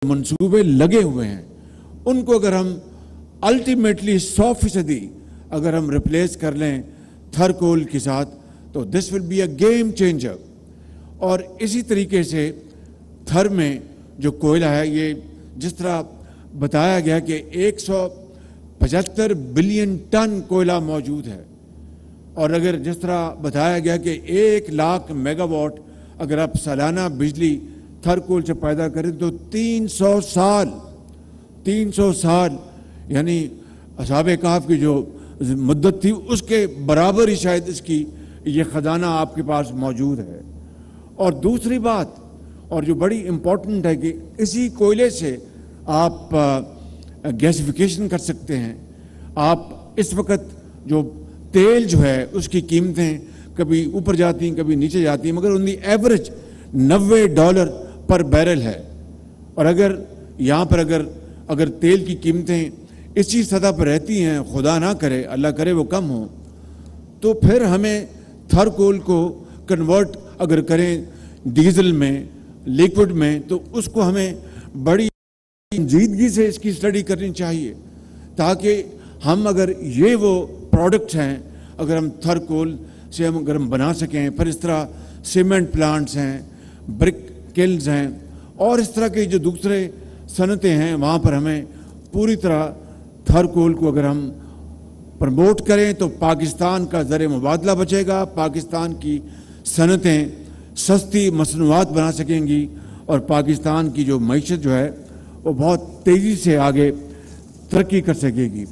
मंसूबे लगे हुए हैं, उनको अगर हम अल्टीमेटली 100% अगर हम रिप्लेस कर लें थर कोल के साथ, तो this will be a game changer. और इसी तरीके से थर में जो कोयला है, ये जिस तरह बताया गया कि 175 बिलियन टन कोयला मौजूद है, और अगर जिस तरह बताया गया कि 1 लाख मेगावाट अगर आप सालाना बिजली थर कोल से पैदा करें तो 300 साल यानी असहाबे कहफ की जो मुद्दत थी उसके बराबर ही शायद इसकी ये खजाना आपके पास मौजूद है। और दूसरी बात, और जो बड़ी इम्पोर्टेंट है, कि इसी कोयले से आप गैसिफिकेशन कर सकते हैं। आप इस वक्त जो तेल जो है उसकी कीमतें कभी ऊपर जाती हैं कभी नीचे जाती हैं, मगर उनकी एवरेज $90 पर बैरल है। और अगर यहाँ पर अगर तेल की कीमतें इसी सतह पर रहती हैं, खुदा ना करे, अल्लाह करे वो कम हो, तो फिर हमें थर कोल को कन्वर्ट अगर करें डीजल में, लिक्विड में, तो उसको हमें बड़ी संजीदगी से इसकी स्टडी करनी चाहिए, ताकि हम अगर ये वो प्रोडक्ट्स हैं अगर हम थर कोल से अगर हम बना सकें, फिर इस तरह सीमेंट प्लांट्स हैं, ब्रिक किल्स हैं, और इस तरह के जो दूसरे सनतें हैं, वहाँ पर हमें पूरी तरह थर कोल को अगर हम प्रमोट करें तो पाकिस्तान का ज़र मुबादला बचेगा, पाकिस्तान की सनतें सस्ती मसनूआत बना सकेंगी, और पाकिस्तान की जो मईशत जो है वो बहुत तेज़ी से आगे तरक्की कर सकेगी।